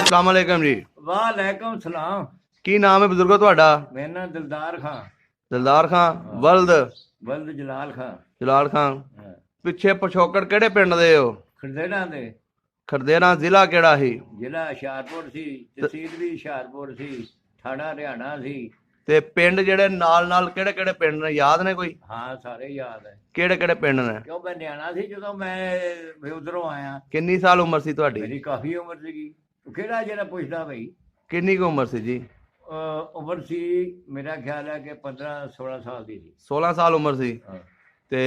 अस्सलाम वालेकुम जी। वालेकुम सलाम। की नाम है बुजुर्गो ਤੁਹਾਡਾ? मेरा नाम दिलदार खां। ਦਿਲਦਾਰ ਖਾਂ ਵਲਦ बल्द जलाल खां। ਜਲਾਲ ਖਾਨ। ਪਿੱਛੇ ਪਛੋਕੜ ਕਿਹੜੇ ਪਿੰਡ ਦੇ ਹੋ? खरदेड़ा दे। ਖਰਦੇਰਾ ਜ਼ਿਲ੍ਹਾ ਕਿਹੜਾ ਸੀ? जिला हुशियारपुर सी, तहसील भी हुशियारपुर सी, थाना हरियाणा सी। ਤੇ ਪਿੰਡ ਜਿਹੜੇ ਨਾਲ ਨਾਲ ਕਿਹੜੇ ਕਿਹੜੇ ਪਿੰਡ ਨੇ ਯਾਦ ਨੇ ਕੋਈ? हाँ सारे याद है। ਕਿਹੜੇ ਕਿਹੜੇ ਪਿੰਡ ਨੇ? क्यों मैं न्याणा सी जो मैं उधरों आया। ਕਿੰਨੀ ਸਾਲ ਉਮਰ ਸੀ ਤੁਹਾਡੀ? मेरी काफी उम्र सी। केड़ा जेड़ा पुछदा भाई? ਕਿੰਨੀ ਕੁ ਉਮਰ ਸੀ ਜੀ? उम्र सी मेरा ख्याल है कि 15-16 साल दी सी। 16 ਸਾਲ ਉਮਰ ਸੀ। हाँ। ਤੇ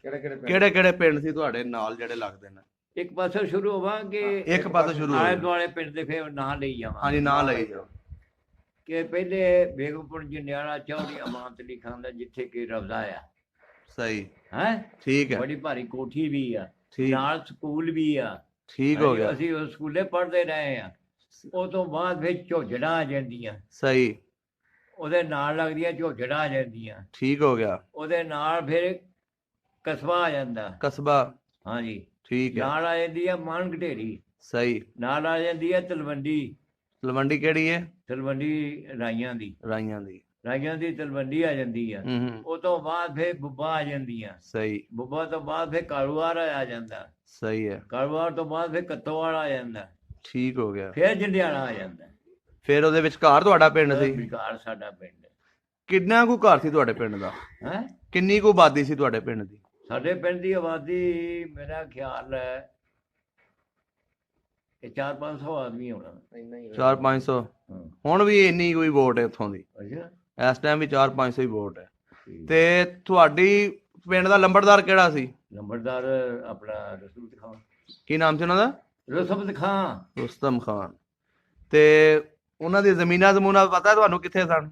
ਕਿਹੜੇ ਕਿਹੜੇ ਪਿੰਡ ਸੀ ਤੁਹਾਡੇ ਨਾਲ ਜਿਹੜੇ ਲੱਗਦੇ ਨੇ? एक पासों शुरू होवा कि ਇੱਕ ਪਾਸੇ ਸ਼ੁਰੂ आले ਹੋਇਆ। दुआले पिंड दे फिर नां लई जावां। ਹਾਂਜੀ ਨਾਂ ਲਈ ਜਾਓ। कि पहले बेगमपुर जंडियाला चौधरी अमानत अली खान का जिथे कि रवजा आ ਸਹੀ है ਠੀਕ ਹੈ। बड़ी भारी कोठी भी आ, ਠੀਕ नाल स्कूल भी आ। ਠੀਕ ਹੋ ਗਿਆ। ਅਸੀਂ ਉਸ ਸਕੂਲੇ ਪੜ੍ਹਦੇ ਰਹੇ ਆ। ਉਹ ਤੋਂ ਬਾਅਦ ਫਿਰ ਝੋਜੜਾਂ ਆ ਜਾਂਦੀਆਂ, ਸਹੀ ਉਹਦੇ ਨਾਲ ਲੱਗਦੀਆਂ ਝੋਜੜਾਂ ਆ ਜਾਂਦੀਆਂ, ਠੀਕ ਹੋ ਗਿਆ। ਉਹਦੇ ਨਾਲ ਫਿਰ ਕਸਬਾ ਆ ਜਾਂਦਾ। ਕਸਬਾ ਹਾਂਜੀ ਠੀਕ ਹੈ। ਨਾਲ ਆ ਜਾਂਦੀ ਆ ਮਾਨ ਘਟੇਰੀ, ਸਹੀ ਨਾਲ ਆ ਜਾਂਦੀ ਆ ਤਲਵੰਡੀ। ਤਲਵੰਡੀ ਕਿਹੜੀ ਹੈ? ਤਲਵੰਡੀ ਰਾਈਆਂ ਦੀ, ਰਾਈਆਂ ਦੀ। ਰਾਈਆਂ ਦੀ ਤਲਵੰਡੀ ਆ ਜਾਂਦੀ ਆ। ਹੂੰ ਉਹ ਤੋਂ ਬਾਅਦ ਫਿਰ ਬੁੱਬਾ ਆ ਜਾਂਦੀਆਂ, ਸਹੀ ਬੁੱਬਾ ਤੋਂ ਬਾਅਦ ਫਿਰ ਕਾਲੂਵਾਲ ਆ ਜਾਂਦਾ, ਸਹੀ ਹੈ। ਕਾਲੂਵਾਲ ਤੋਂ ਬਾਅਦ ਫਿਰ ਕੱਤੋਵਾਲ ਆ ਜਾਂਦਾ, ਠੀਕ ਹੋ ਗਿਆ। ਫਿਰ ਜੰਡਿਆਲਾ ਆ ਜਾਂਦਾ। ਫਿਰ ਉਹਦੇ ਵਿੱਚ ਘਰ ਤੁਹਾਡਾ ਪਿੰਡ ਸੀ? ਵਿਕਾਰ ਸਾਡਾ ਪਿੰਡ ਕਿੰਨਾ ਕੁ ਘਰ ਸੀ ਤੁਹਾਡੇ ਪਿੰਡ ਦਾ? ਹੈ। ਕਿੰਨੀ ਕੁ ਆਬਾਦੀ ਸੀ ਤੁਹਾਡੇ ਪਿੰਡ ਦੀ? ਸਾਡੇ ਪਿੰਡ ਦੀ ਆਬਾਦੀ ਮੇਰਾ ਖਿਆਲ ਹੈ ਕਿ 400-500 ਆਦਮੀ ਹੋਣਾ। 400-500? ਹਾਂ। ਹੁਣ ਵੀ ਇੰਨੀ ਕੋਈ ਵੋਟ ਹੈ ਉੱਥੋਂ ਦੀ? ਅੱਛਾ ਇਸ ਟਾਈਮ ਵੀ 400-500 ਹੀ ਵੋਟ ਹੈ। ਠੀਕ। ਤੇ ਤੁਹਾਡੀ ਪਿੰਡ ਦਾ ਲੰਬੜਦਾਰ ਕਿਹੜਾ ਸੀ? ਨੰਬਰਦਾਰ ਆਪਣਾ ਰਸੂਲਤ ਖਾਨ। ਕੀ ਨਾਮ ਸੀ ਉਹਨਾਂ ਦਾ? ਰਸੂਲਤ ਖਾਨ। ਰੁਸਤਮ ਖਾਨ। ਤੇ ਉਹਨਾਂ ਦੀ ਜ਼ਮੀਨਾਂ ਜ਼ਮੂਨਾਂ ਪਤਾ ਤੁਹਾਨੂੰ ਕਿੱਥੇ ਸਨ?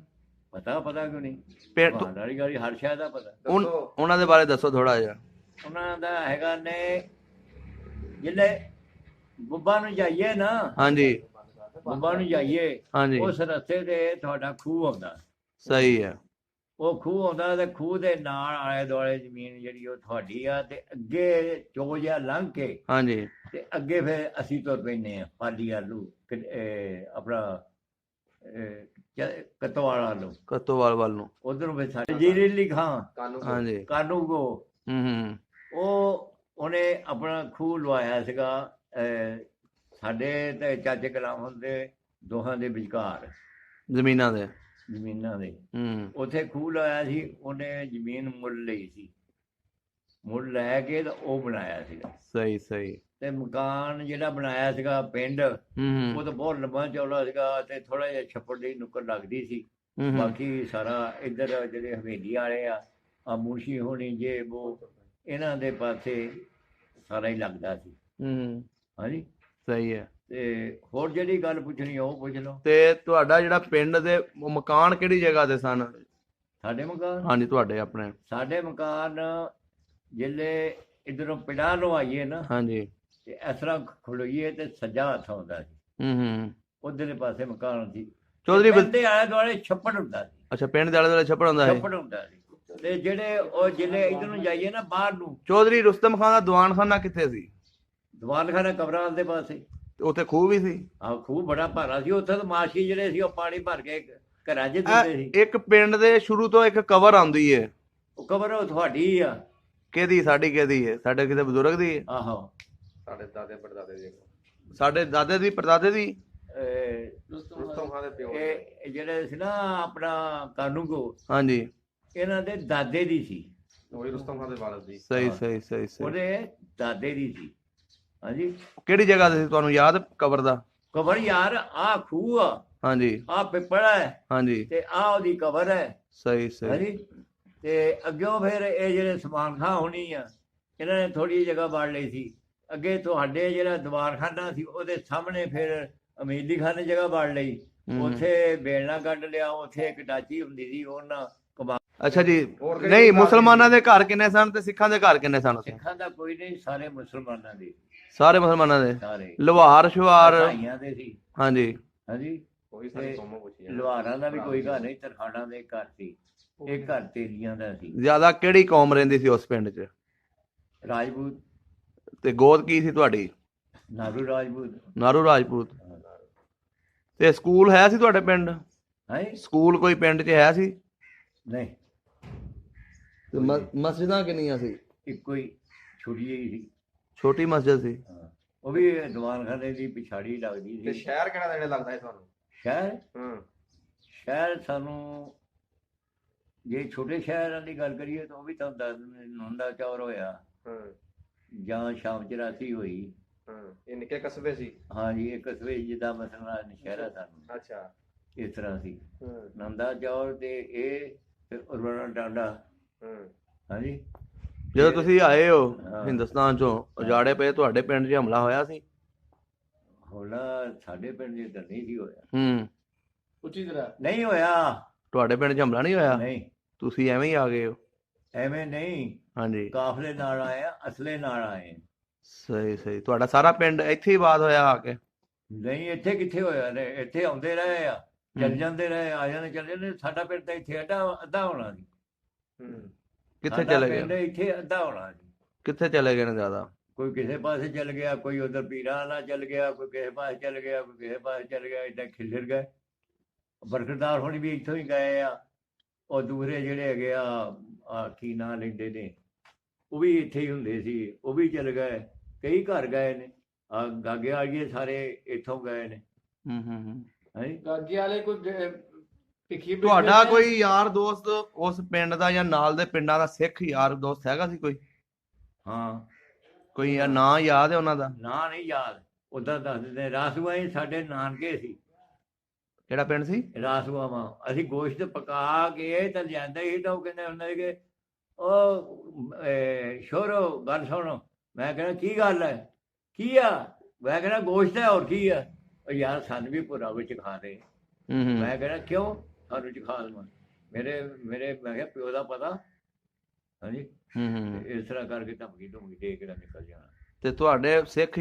ਪਤਾ ਕਿਉਂ ਨਹੀਂ? ਪਿੰਡ ਵਾਲੀ ਗਾੜੀ ਹਰ ਸ਼ਾਇਦ ਦਾ ਪਤਾ। ਉਹਨਾਂ ਦੇ ਬਾਰੇ ਦੱਸੋ ਥੋੜਾ ਜਿਹਾ। ਉਹਨਾਂ ਦਾ ਹੈਗਾ ਨੇ ਜਿਹੜੇ ਬੁੱਬਾ ਨੂੰ ਜਾਈਏ ਨਾ, ਹਾਂਜੀ ਬੁੱਬਾ ਨੂੰ ਜਾਈਏ, ਹਾਂਜੀ ਉਸ ਰਸਤੇ ਤੇ ਤੁਹਾਡਾ ਖੂਹ ਆਉਂਦਾ। ਸਹੀ ਹੈ। ਉਹ ਖੂਹ ਆਉਂਦਾ ਤੇ ਖੂਹ ਦੇ ਨਾਲ ਆਲੇ ਦੁਆਲੇ ਜ਼ਮੀਨ ਜਿਹੜੀ ਉਹ ਤੁਹਾਡੀ ਆ, ਤੇ ਅੱਗੇ ਚੋਜਾ ਲੰਘ ਕੇ ਹਾਂਜੀ ਤੇ ਅੱਗੇ ਫਿਰ ਅਸੀਂ ਤੁਰ ਪੈਂਦੇ ਆ ਪਾਲੀ ਆਲੂ ਆਪਣਾ ਕਤਵਾਲ ਆਲੂ, ਕਤੋਵਾਲ ਵੱਲ ਨੂੰ। ਉਧਰੋਂ ਫਿਰ ਸਾਡੇ ਜੀਰੀ ਖਾਂ ਹਾਂਜੀ ਕਾਨੂੰ ਕੋ ਹੂੰ ਉਹਨੇ ਆਪਣਾ ਖੂਹ ਲਵਾਇਆ ਸੀਗਾ ਸਾਡੇ ਤੇ ਚਾਚੇ ਕਲਾਮ ਦੇ ਦੋਹਾਂ ਦੇ ਵਿਚਕਾਰ ਜ਼ਮੀਨਾਂ ਦੇ। ਜ਼ਮੀਨਾਂ ਦੇ ਹੂੰ ਉੱਥੇ ਖੂਹ ਲਾਇਆ ਸੀ। ਉਹਨੇ ਜ਼ਮੀਨ ਮੁੱਲ ਲਈ ਸੀ, ਮੁੱਲ ਲੈ ਕੇ ਤਾਂ ਉਹ ਬਣਾਇਆ ਸੀਗਾ। ਸਹੀ ਸਹੀ। ਤੇ ਮਕਾਨ ਜਿਹੜਾ ਬਣਾਇਆ ਸੀਗਾ ਪਿੰਡ, ਉਹ ਤਾਂ ਬਹੁਤ ਲੰਬਾ ਚੌੜਾ ਸੀਗਾ ਤੇ ਥੋੜਾ ਜਿਹਾ ਛੱਪੜ ਦੀ ਨੁੱਕਰ ਲੱਗਦੀ ਸੀ। ਬਾਕੀ ਸਾਰਾ ਇੱਧਰ ਜਿਹੜੇ ਹਵੇਲੀ ਵਾਲੇ ਆ ਮੁਨਸ਼ੀ ਹੋਣੀ ਜੇ ਉਹ ਇਹਨਾਂ ਦੇ ਪਾਸੇ ਸਾਰਾ ਹੀ ਲੱਗਦਾ ਸੀ। ਹਾਂਜੀ ਸਹੀ ਹੈ। ਤੇ ਹੋਰ ਜਿਹੜੀ ਗੱਲ ਪੁੱਛਣੀ ਆ ਉਹ ਪੁੱਛ ਲਓ। ਤੇ ਤੁਹਾਡਾ ਜਿਹੜਾ ਪਿੰਡ ਦੇ ਮਕਾਨ ਕਿਹੜੀ ਜਗ੍ਹਾ ਤੇ ਸਨ? ਸਾਡੇ ਮਕਾਨ? ਹਾਂਜੀ ਤੁਹਾਡੇ ਆਪਣੇ। ਸਾਡੇ ਮਕਾਨ ਜਿਹੜੇ ਇੱਧਰੋਂ ਪਿੰਡਾਂ ਨੂੰ ਆਈਏ ਨਾ, ਹਾਂਜੀ ਤੇ ਇਸ ਤਰ੍ਹਾਂ ਖਲੋਈਏ ਤੇ ਸੱਜਾ ਹੱਥ ਆਉਂਦਾ ਸੀ, ਉਧਰਲੇ ਪਾਸੇ ਮਕਾਨ ਸੀ। ਚੌਧਰੀ ਪਿੰਡ ਦੇ ਆਲੇ ਦੁਆਲੇ ਛੱਪੜ ਹੁੰਦਾ ਸੀ। ਅੱਛਾ ਪਿੰਡ ਦੇ ਆਲੇ ਦੁਆਲੇ ਛੱਪੜ ਹੁੰਦਾ ਹੈ? ਛੱਪੜ ਹੁੰਦਾ ਸੀ। ਤੇ ਜਿਹੜੇ ਉਹ ਜਿਹੜੇ ਇੱਧਰ ਨੂੰ ਜਾਈਏ ਨਾ ਬਾਹਰ ਨੂੰ, ਚੌਧਰੀ ਰੁਸਤਮ ਖਾਨ ਦਾ ਦੀਵਾਨਖਾਨਾ ਕਿੱਥੇ ਸੀ? ਦੀਵਾਨਖਾਨਾ ਕਬਰਾਂ ਦੇ ਪਾਸੇ। ਉੱਥੇ ਖੂਹ ਵੀ ਸੀ? ਆਹ ਖੂਹ ਬੜਾ ਭਾਰਾ ਸੀ। ਉੱਥੇ ਤਾਂ ਮਾਸ਼ੀ ਜਿਹੜੇ ਸੀ ਉਹ ਪਾਣੀ ਭਰ ਕੇ ਘਰਾਂ 'ਚ ਦਿੰਦੇ ਸੀ। ਇੱਕ ਪਿੰਡ ਦੇ ਸ਼ੁਰੂ ਤੋਂ ਇੱਕ ਕਬਰ ਆਉਂਦੀ ਹੈ, ਉਹ ਕਬਰ ਉਹ ਤੁਹਾਡੀ ਆ? ਕਿਹਦੀ? ਸਾਡੀ ਕਿਹਦੀ ਹੈ? ਸਾਡੇ ਕਿਸੇ ਬਜ਼ੁਰਗ ਦੀ ਹੈ? ਆਹੋ ਸਾਡੇ ਦਾਦੇ ਪੜਦਾਦੇ ਦੀ। ਸਾਡੇ ਦਾਦੇ ਦੀ ਪੜਦਾਦੇ ਦੀ? ਇਹ ਜਿਹੜੇ ਸੀ ਨਾ ਆਪਣਾ ਕਾਨੂੰਗੋ, ਹਾਂਜੀ ਇਹਨਾਂ ਦੇ ਦਾਦੇ ਦੀ ਸੀ। ਉਹੀ ਰੁਸਤਮ ਖਾਨ ਦੇ ਵਾਲਦ ਦੀ। ਸਹੀ ਸਹੀ ਸਹੀ ਸਹੀ। ਉਹਦੇ ਦਾਦੇ ਦੀ ਸੀ। ਹਾਂਜੀ ਕਿਹੜੀ ਜਗ੍ਹਾ ਤੇ ਸੀ ਤੁਹਾਨੂੰ ਯਾਦ ਕਬਰ ਦਾ? ਕਬਰ ਯਾਰ ਆ ਖੂਹ ਆ, ਹਾਂਜੀ ਆ ਪਿੱਪਲ ਹੈ, ਹਾਂਜੀ ਤੇ ਆ ਉਹਦੀ ਕਬਰ ਹੈ। ਸਹੀ ਸਹੀ। ਹਾਂਜੀ ਤੇ ਅੱਗਿਓਂ ਫਿਰ ਇਹ ਜਿਹੜੇ ਸਮਾਨ ਖਾਂ ਹੋਣੀ ਆ, ਇਹਨਾਂ ਨੇ ਥੋੜੀ ਜਗ੍ਹਾ ਵੜ ਲਈ ਸੀ। ਅੱਗੇ ਤੁਹਾਡੇ ਜਿਹੜਾ ਦੀਵਾਰਖਾਨਾ ਸੀ ਉਹਦੇ ਸਾਹਮਣੇ ਫਿਰ ਅਮੀਲੀ ਖਾਨ ਨੇ ਜਗ੍ਹਾ ਵੜ ਲਈ। ਉੱਥੇ ਬੇਲਣਾ ਕੱਢ ਲਿਆ। ਉੱਥੇ ਇੱਕ ਟਾਚੀ ਹੁੰਦੀ ਸੀ ਉਹਨਾਂ ਕਬਾ। ਅੱਛਾ ਜੀ। ਨਹੀਂ ਮੁਸਲਮਾਨਾਂ ਦੇ ਘਰ ਕਿੰਨੇ ਸਨ ਤੇ ਸਿੱਖਾਂ ਦੇ ਘਰ ਕਿੰਨੇ ਸਨ? ਸਿੱਖਾਂ ਦਾ ਕੋਈ ਨਹੀਂ, ਸਾਰੇ ਮੁਸਲਮਾਨਾਂ ਦੇ। ਸਾਰੇ ਮੁਸਲਮਾਨਾਂ ਦੇ? ਸਾਰੇ ਲੁਹਾਰ ਸ਼ੁਹਾਰ? ਭਾਈਆਂ ਦੇ ਸੀ। ਹਾਂਜੀ ਹਾਂਜੀ ਲੁਹਾਰਾਂ ਦਾ ਵੀ ਕੋਈ ਘਰ ਨਹੀਂ, ਤਰਖਾਣਾਂ ਦੇ ਘਰ ਸੀ। ਇਹ ਘਰ ਤੇਲੀਆਂ ਦਾ ਸੀ। ਜ਼ਿਆਦਾ ਕਿਹੜੀ ਕੌਮ ਰਹਿੰਦੀ ਸੀ ਉਸ ਪਿੰਡ 'ਚ? ਰਾਜਪੂਤ। ਤੇ ਗੋਤ ਕੀ ਸੀ ਤੁਹਾਡੀ? ਨਾਰੂ ਰਾਜਪੂਤ। ਨਾਰੂ ਰਾਜਪੂਤ। ਤੇ ਸਕੂਲ ਹੈ ਸੀ ਤੁਹਾਡੇ ਪਿੰਡ? ਹੈ ਸਕੂਲ ਕੋਈ ਪਿੰਡ 'ਚ ਹੈ ਸੀ? ਨਹੀਂ, ਤੇ ਮਸਜਿਦਾਂ ਕਿੰਨੀਆਂ ਸੀ? ਇੱਕੋ ਹੀ ਛੋਟੀ ਜਿਹੀ ਸੀ। ਛੋਟੀ ਮਸਜਿਦ ਸੀ। ਹਾਂ, ਉਹ ਵੀ ਦੀਵਾਨਖਾਨੇ ਦੀ ਪਿਛਾੜੀ ਲੱਗਦੀ ਤੇ ਸੀ। ਸ਼ਹਿਰ ਕਿਹੜਾ ਨੇੜੇ ਲੱਗਦਾ ਹੈ ਤੁਹਾਨੂੰ? ਸ਼ਹਿਰ ਹੂੰ। ਸ਼ਹਿਰ ਸਾਨੂੰ, ਜੇ ਛੋਟੇ ਸ਼ਹਿਰਾਂ ਦੀ ਗੱਲ ਕਰੀਏ ਤਾਂ ਉਹ ਵੀ ਤੁਹਾਨੂੰ ਦੱਸ ਦਿੰਦੇ, ਨੁੰਦਾ ਚੌਰ ਹੋਇਆ ਜਾਂ ਸ਼ਾਮ 84 ਹੋਈ। ਇਹ ਨਿੱਕੇ ਕਸਬੇ ਸੀ? ਹਾਂਜੀ, ਇਹ ਕਸਬੇ ਜਿੱਦਾਂ ਮਸਲਾ ਨਸ਼ਹਿਰਾ ਸਾਨੂੰ ਅੱਛਾ। ਇਸ ਤਰ੍ਹਾਂ ਸੀ। ਨੰਦਾ ਚੌਰ ਤੇ ਇਹ ਤੇ ਉਰਵਰਾ ਟਾਂਡਾ। ਹਾਂਜੀ, ਜਦੋਂ ਤੁਸੀਂ ਆਏ ਹੋ ਹਾਂ। ਹਿੰਦੁਸਤਾਨ ਚੋਂ, ਉਜਾੜੇ ਪਏ, ਤੁਹਾਡੇ ਪਿੰਡ 'ਚ ਹਮਲਾ ਹੋਇਆ ਸੀ? ਹਮਲਾ ਸਾਡੇ ਪਿੰਡ ਦੇ ਤਾਂ ਨਹੀਂ ਸੀ ਹੋਇਆ। ਉੱਚੀ ਤਰ੍ਹਾਂ ਨਹੀਂ ਹੋਇਆ। ਤੁਹਾਡੇ ਪਿੰਡ 'ਚ ਹਮਲਾ ਨਹੀਂ ਹੋਇਆ? ਨਹੀਂ, ਤੁਸੀਂ ਐਵੇਂ ਹੀ ਆ ਗਏ ਹੋ? ਐਵੇਂ ਨਹੀਂ, ਹਾਂਜੀ, ਕਾਫਲੇ ਨਾਲ ਆਏ ਆ, ਅਸਲੇ ਨਾਲ ਆਏ। ਸਹੀ ਸਹੀ। ਤੁਹਾਡਾ ਸਾਰਾ ਪਿੰਡ ਇੱਥੇ ਹੀ ਆਬਾਦ ਹੋਇਆ ਆ ਕੇ? ਨਹੀਂ, ਇੱਥੇ ਕਿੱਥੇ ਹੋਇਆ ਨੇ, ਇੱਥੇ ਆਉਂਦੇ ਰਹੇ ਆ, ਚੱਲ ਜਾਂਦੇ ਰਹੇ, ਆ ਜਾਂਦੇ ਚੱਲ ਜਾਂਦੇ। ਸਾਡਾ ਪਿੰਡ ਤਾਂ ਇੱਥੇ ਅੱਧਾ ਹੋਣਾ ਸੀ। ਕਿੱਥੇ ਸਾਡਾ ਚਲੇ ਪਿੰਡ ਗਏ? ਇੱਥੇ ਅੱਧਾ ਹੋਣਾ ਸੀ। ਕਿੱਥੇ ਚਲੇ ਗਏ ਨੇ ਜ਼ਿਆਦਾ? ਕੋਈ ਕਿਸੇ ਪਾਸੇ ਚੱਲ ਗਿਆ, ਕੋਈ ਉਧਰ ਪੀਰਾਂ ਨਾਲ ਚੱਲ ਗਿਆ, ਕੋਈ ਕਿਸੇ ਪਾਸੇ ਚੱਲ ਗਿਆ, ਕੋਈ ਕਿਸੇ ਪਾਸੇ ਚੱਲ ਗਿਆ, ਏਦਾਂ ਖਿਲਰ ਗਏ। ਬਰਖਰਦਾਰ ਹੁਣ ਵੀ ਇੱਥੋਂ ਹੀ ਗਏ ਆ। ਉਹ ਦੂਸਰੇ ਜਿਹੜੇ ਹੈਗੇ ਆ ਕੀ ਨਾਂ ਲੈਂਦੇ ਨੇ, ਉਹ ਵੀ ਇੱਥੇ ਹੀ ਹੁੰਦੇ ਸੀ, ਉਹ ਵੀ ਚੱਲ ਗਏ। ਕਈ ਘਰ ਗਏ ਨੇ, ਗਾਗੇ ਵਾਲੀਏ ਸਾਰੇ ਇੱਥੋਂ ਗਏ ਨੇ। ਗਾਗੇ ਵਾਲੇ ਕੋਈ ਤੁਹਾਡਾ ਕੋਈ ਯਾਰ ਦੋਸਤ ਉਸ ਪਿੰਡ ਦਾ ਜਾਂ ਨਾਲ ਦੇ ਪਿੰਡਾਂ ਦਾ ਸਿੱਖ ਯਾਰ ਦੋਸਤ ਹੈਗਾ ਸੀ ਕੋਈ? ਹਾਂ, ਕੋਈ ਨਾਂ ਯਾਦ ਹੈ ਉਹਨਾਂ ਦਾ? ਨਾਂ ਨਹੀਂ ਯਾਦ, ਉਦਾਂ ਦੱਸ ਦਿੰਦੇ। ਰਾਸੂਆ ਹੀ ਸਾਡੇ ਨਾਨਕੇ ਸੀ। ਕਿਹੜਾ ਪਿੰਡ ਸੀ? ਰਾਸੂਆਵਾਂ। ਅਸੀਂ ਗੋਸ਼ਤ ਪਕਾ ਕੇ ਤਾਂ ਲਿਆਂਦੇ ਸੀ, ਤਾਂ ਉਹ ਕਹਿੰਦੇ ਹੁੰਦੇ ਕਿ ਉਹ ਸ਼ੋਰੋ ਗੱਲ ਸੁਣੋ। ਮੈਂ ਕਹਿੰਦਾ ਕੀ ਗੱਲ ਹੈ, ਕੀ ਆ? ਮੈਂ ਕਹਿੰਦਾ ਗੋਸ਼ਤ ਹੈ, ਹੋਰ ਕੀ ਆ? ਉਹ ਯਾਰ ਸਾਨੂੰ ਵੀ ਭੁਰਾ ਵਿੱਚ ਖਾ ਦੇ। ਮੈਂ ਕਹਿੰਦਾ ਕਿਉਂ ਸਾਨੂੰ ਚ ਖਾ ਦੇਵਾਂ? ਮੇਰੇ ਮੈਂ ਕਿਹਾ ਪਿਓ ਦਾ ਪਤਾ। ਹਾਂਜੀ, ਇਸ ਤਰ੍ਹਾਂ ਕਰਕੇ ਧਮਕੀ ਧਮਕੀ ਦੇ ਕੇ ਨਿਕਲ ਜਾਣਾ। ਤੇ ਤੁਹਾਡੇ ਸਿੱਖ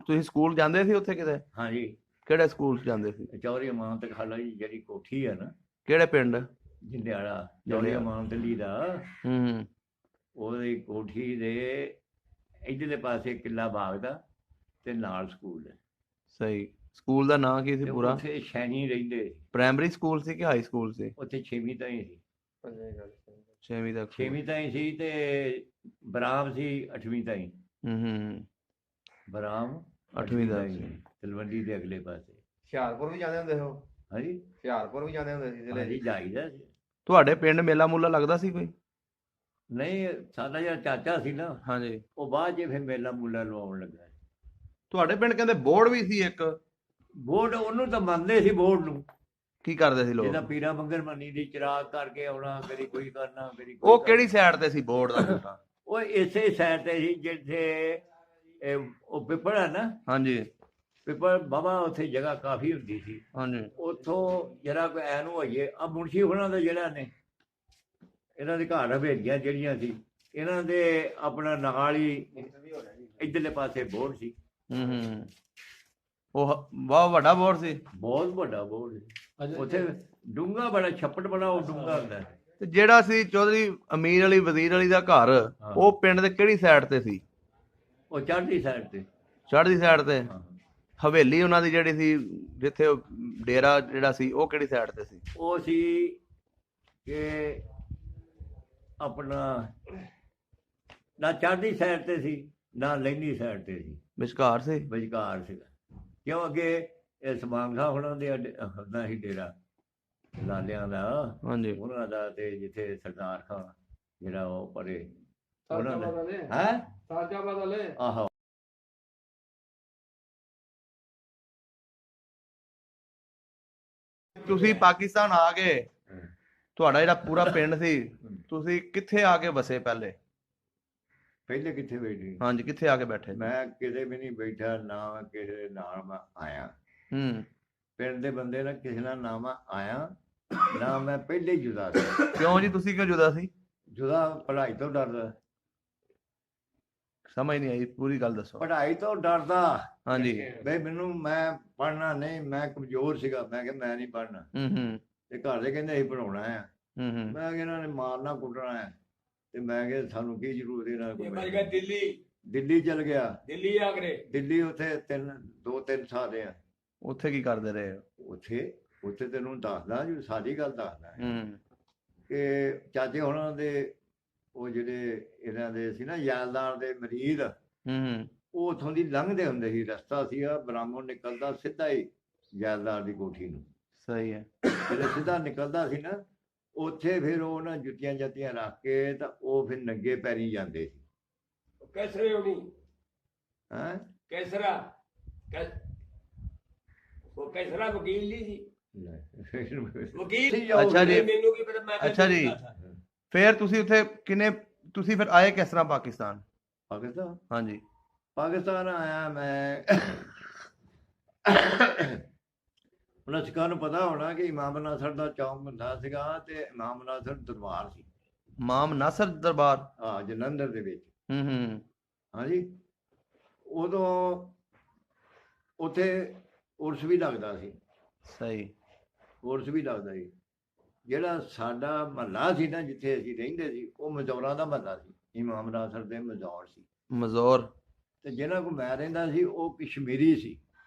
ਤੁਸੀਂ ਸਕੂਲ ਜਾਂਦੇ ਸੀ ਉੱਥੇ ਕਿਤੇ? ਹਾਂਜੀ। ਕਿਹੜੇ ਸਕੂਲ 'ਚ ਜਾਂਦੇ ਸੀ? ਚੌਧਰੀ ਇਮਾਮਤ ਖਾਲਾ ਜੀ ਜਿਹੜੀ ਕੋਠੀ ਹੈ ਨਾ। ਕਿਹੜੇ ਪਿੰਡ? ਜੰਡਿਆਲਾ। ਚੌਧਰੀ ਇਮਾਮਤ ਅਲੀ ਦਾ ਉਹਦੀ ਕੋਠੀ ਦੇ ਇੱਧਰਲੇ ਪਾਸੇ ਕਿੱਲਾ ਬਾਗ ਦਾ ਤੇ ਨਾਲ ਸਕੂਲ ਹੈ। ਸਹੀ। ਸਕੂਲ ਦਾ ਨਾਂ ਕੀ ਸੀ ਪੂਰਾ? ਉੱਥੇ ਸ਼ੈਣੀ ਰਹਿੰਦੇ। ਪ੍ਰਾਇਮਰੀ ਸਕੂਲ ਸੀ ਕਿ ਹਾਈ ਸਕੂਲ ਸੀ? ਉੱਥੇ 6ਵੀਂ ਤਾਈਂ ਸੀ। 6ਵੀਂ ਤੱਕ? 6ਵੀਂ ਤਾਈਂ ਸੀ ਤੇ ਬਰਾਮ ਸੀ 8ਵੀਂ ਤਾਈਂ। ਬਰਾਮ 8ਵੀਂ ਤਾਈਂ ਤਲਵੰਡੀ ਦੇ ਅਗਲੇ ਪਾਸੇ। ਹੁਸ਼ਿਆਰਪੁਰ ਵੀ ਜਾਂਦੇ ਹੁੰਦੇ ਹੋ? ਹਾਂਜੀ, ਹੁਸ਼ਿਆਰਪੁਰ ਵੀ ਜਾਂਦੇ ਹੁੰਦੇ ਸੀ ਜ਼ਿਲ੍ਹੇ? ਹਾਂਜੀ, ਜਾਈਦਾ ਸੀ। ਤੁਹਾਡੇ ਪਿੰਡ ਮੇਲਾ ਮੂਲਾ ਲੱਗਦਾ ਸੀ ਕੋਈ? ਨਹੀਂ, ਸਾਡਾ ਜਿਹੜਾ ਚਾਚਾ ਸੀ ਨਾ, ਹਾਂਜੀ, ਉਹ ਬਾਅਦ 'ਚ ਫਿਰ ਮੇਲਾ ਮੂਲਾ ਲਵਾਉਣ ਲੱਗਾ। ਤੁਹਾਡੇ ਪਿੰਡ ਕਹਿੰਦੇ ਬੋਰਡ ਵੀ ਸੀ ਇੱਕ? ਬੋਰਡ ਉਹਨੂੰ ਤਾਂ ਮੰਨਦੇ ਸੀ। ਬੋਰਡ ਨੂੰ ਕੀ ਕਰਦੇ ਸੀ ਲੋਕ? ਜਿਹਦਾ ਪੀਰਾਂ ਮੰਗਰ ਮੰਨੀ ਦੀ ਚਿਰਾਗ ਕਰਕੇ ਆਉਣਾ, ਕਦੀ ਕੋਈ ਕਰਨਾ, ਕਦੀ ਕੋਈ। ਉਹ ਕਿਹੜੀ ਸਾਈਡ ਤੇ ਸੀ ਬੋਰਡ ਦਾ ਬੂਟਾ? ਉਹ ਇਸੇ ਸਾਈਡ ਤੇ ਸੀ ਜਿੱਥੇ ਉਹ ਪਿੱਪਲ ਹੈ ਨਾ। ਹਾਂਜੀ, ਪਿੱਪਲ ਬਾਬਾ, ਉੱਥੇ ਜਗ੍ਹਾ ਕਾਫੀ ਹੁੰਦੀ ਸੀ। ਹਾਂਜੀ, ਉੱਥੋਂ ਜਿਹੜਾ ਕੋਈ ਐਨੂੰ ਹੋਈਏ ਆ ਮੁਨਸ਼ੀ ਹੋਣਾ ਦਾ ਜਿਹੜਾ ਨੇ ਇਹਨਾਂ ਦੇ ਘਰ ਹਵੇਲੀਆਂ ਜਿਹੜੀਆਂ ਸੀ, ਇਹਨਾਂ ਦੇ ਆਪਣਾ ਨਾਲ ਹੀ ਇੱਧਰਲੇ ਪਾਸੇ ਬੋਰਡ ਸੀ। ਉਹ ਬਹੁਤ ਵੱਡਾ ਬੋਰਡ ਸੀ? ਬਹੁਤ ਵੱਡਾ ਬੋਰਡ ਸੀ। ਉੱਥੇ ਡੂੰਘਾ ਬੜਾ, ਛੱਪੜ ਬੜਾ ਉਹ ਡੂੰਘਾ ਹੁੰਦਾ। ਤੇ ਜਿਹੜਾ ਸੀ ਚੌਧਰੀ ਅਮੀਰ ਅਲੀ ਵਜ਼ੀਰ ਅਲੀ ਦਾ ਘਰ, ਉਹ ਪਿੰਡ ਦੇ ਕਿਹੜੀ ਸਾਈਡ ਤੇ ਸੀ? ਉਹ ਚੜ੍ਹਦੀ ਸਾਈਡ ਤੇ। ਚੜ੍ਹਦੀ ਸਾਈਡ ਤੇ? ਹਵੇਲੀ ਉਹਨਾਂ ਦੀ ਜਿਹੜੀ ਸੀ, ਜਿੱਥੇ ਉਹ ਡੇਰਾ ਜਿਹੜਾ ਸੀ, ਉਹ ਕਿਹੜੀ ਸਾਈਡ ਤੇ ਸੀ? ਉਹ ਸੀ ਕਿ ਆਪਣਾ ਨਾ ਚੜ੍ਹਦੀ ਸਾਈਡ ਤੇ ਸੀ, ਨਾ ਲਹਿੰਦੀ ਸਾਈਡ ਤੇ ਸੀ। ਵਿਚਕਾਰ ਸੀ? ਵਿਚਕਾਰ ਸੀਗਾ। ਕਿਉਂ ਅੱਗੇ ਇਹ ਸਮਾਨ ਖਾਂ ਉਹਨਾਂ ਦੇ ਹੁੰਦਾ ਸੀ ਡੇਰਾ ਲਾਲਿਆਂ ਦਾ। ਹਾਂਜੀ, ਉਹਨਾਂ ਦਾ ਤੇ ਜਿੱਥੇ ਸਰਦਾਰ ਖਾਂ ਜਿਹੜਾ ਉਹ ਪਰੇ ਉਹਨਾਂ ਦਾ ਹੈ ਸਾਜਾਬਾਦ ਵਾਲੇ। ਆਹੋ। ਤੁਸੀਂ ਪਾਕਿਸਤਾਨ ਆ ਗਏ, ਤੁਹਾਡਾ ਜਿਹੜਾ ਪੂਰਾ ਪਿੰਡ ਸੀ, ਤੁਸੀਂ ਕਿੱਥੇ ਆ ਕੇ ਵਸੇ ਪਹਿਲੇ? ਪਹਿਲੇ ਕਿੱਥੇ ਬੈਠੇ? ਹਾਂਜੀ, ਕਿੱਥੇ ਆ ਕੇ ਬੈਠੇ? ਮੈਂ ਕਿਤੇ ਵੀ ਨਹੀਂ ਬੈਠਾ, ਨਾ ਕਿਸੇ ਨਾਲ ਮੈਂ ਆਇਆ। ਪਿੰਡ ਦੇ ਬੰਦੇ ਨਾਲ ਕਿਸੇ ਨਾਲ ਨਾ ਮੈਂ ਆਇਆ, ਨਾ ਮੈਂ ਪਹਿਲੇ ਹੀ ਜੁਦਾ ਸੀ। ਕਿਉਂ ਜੀ, ਤੁਸੀਂ ਕਿਉਂ ਜੁਦਾ ਸੀ? ਜੁਦਾ ਪੜ੍ਹਾਈ ਤੋਂ ਡਰਦਾ। ਸਮਝ ਨਹੀਂ ਆਈ, ਪੂਰੀ ਗੱਲ ਦੱਸੋ। ਪੜ੍ਹਾਈ ਤੋਂ ਡਰਦਾ। ਹਾਂਜੀ। ਬਈ ਮੈਨੂੰ, ਮੈਂ ਪੜ੍ਹਨਾ ਨਹੀਂ, ਮੈਂ ਕਮਜ਼ੋਰ ਸੀਗਾ। ਮੈਂ ਕਿਹਾ ਮੈਂ ਨਹੀਂ ਪੜ੍ਹਨਾ। ਤੇ ਘਰ ਦੇ ਕਹਿੰਦੇ ਅਸੀਂ ਪੜ੍ਹਾਉਣਾ ਆ। ਮੈਂ ਕਿਹਾ ਇਹਨਾਂ ਨੇ ਮਾਰਨਾ ਕੁੱਟਣਾ ਹੈ, ਤੇ ਮੈਂ ਕਿਹਾ ਸਾਨੂੰ ਕੀ ਜ਼ਰੂਰਤ ਇਹਨਾਂ ਕੋਈ। ਦਿੱਲੀ ਚਲ ਗਿਆ। ਦਿੱਲੀ ਉੱਥੇ 2-3 ਸਾਲ ਰਿਹਾ। ਉੱਥੇ ਕੀ ਕਰਦੇ ਰਹੇ? ਉੱਥੇ ਉੱਥੇ ਤੈਨੂੰ ਦੱਸਦਾ ਜੀ, ਸਾਰੀ ਗੱਲ ਦੱਸਦਾ ਕਿ ਚਾਚੇ ਹੁਣਾਂ ਦੇ ਉਹ ਜਿਹੜੇ ਇਹਨਾਂ ਦੇ ਸੀ ਨਾ ਯਾਲਦਾਰ ਦੇ ਮਰੀਜ਼, ਉਹ ਉੱਥੋਂ ਦੀ ਲੰਘਦੇ ਹੁੰਦੇ ਸੀ, ਰਸਤਾ ਸੀਗਾ ਬ੍ਰਾਹਮਣ ਨਿਕਲਦਾ ਸਿੱਧਾ ਹੀ ਯਾਲਦਾਰ ਦੀ ਕੋਠੀ ਨੂੰ। ਸਹੀ ਹੈ। ਜਦੋਂ ਸਿੱਧਾ ਨਿਕਲਦਾ ਸੀ ਨਾ, ਉੱਥੇ ਫਿਰ ਉਹ ਨਾ ਜੁੱਤੀਆਂ ਜਾਤੀਆਂ ਰੱਖ ਕੇ ਤਾਂ ਉਹ ਫਿਰ ਨੰਗੇ ਪੈਰੀਂ ਜਾਂਦੇ ਸੀ। ਕੈਸਰੇ ਹੋਣੀ ਹੈਂ ਕੈਸਰਾ ਉਹ ਕੈਸਰਾ ਵਕੀਲ ਨਹੀਂ ਸੀ, ਵਕੀਲ ਸੀ। ਅੱਛਾ ਜੀ। ਮੈਨੂੰ ਕੀ ਪਤਾ, ਮੈਂ ਅੱਛਾ ਜੀ। ਫਿਰ ਤੁਸੀਂ ਉੱਥੇ ਤੁਸੀਂ ਫਿਰ ਆਏ ਕਿਸ ਤਰ੍ਹਾਂ ਪਾਕਿਸਤਾਨ? ਪਾਕਿਸਤਾਨ ਹਾਂਜੀ। ਪਾਕਿਸਤਾਨ ਆਇਆ ਮੈਂ, ਉਹਨਾਂ ਸਿੱਖਾਂ ਨੂੰ ਪਤਾ ਹੋਣਾ ਕਿ ਇਮਾਮ ਨਾਸਰ ਦਾ ਚੌਂਕ ਹੁੰਦਾ ਸੀਗਾ ਤੇ ਇਮਾਮ ਨਾਸਰ ਦਰਬਾਰ ਸੀ। ਇਮਾਮ ਨਾਸਰ ਦਰਬਾਰ? ਹਾਂ, ਜਲੰਧਰ ਦੇ ਵਿੱਚ। ਹਾਂਜੀ। ਉਦੋਂ ਉੱਥੇ ਉਰਸ ਵੀ ਲੱਗਦਾ ਸੀ। ਸਹੀ। ਉਰਸ ਵੀ ਲੱਗਦਾ ਸੀ। ਜਿਹੜਾ ਸਾਡਾ ਮਹੱਲਾ ਸੀ ਨਾ ਜਿੱਥੇ ਅਸੀਂ ਰਹਿੰਦੇ ਸੀ, ਉਹ ਮਜ਼ੌਰਾਂ ਦਾ ਮਹੱਲਾ ਸੀ, ਇਮਾਮ ਨਾਸਰ ਦੇ ਮਜ਼ੌਰ ਸੀ। ਮਜ਼ੌਰ। ਤੇ ਜਿਹਨਾਂ ਕੋਲ ਮੈਂ ਰਹਿੰਦਾ ਸੀ ਉਹ ਕਸ਼ਮੀਰੀ ਸੀ।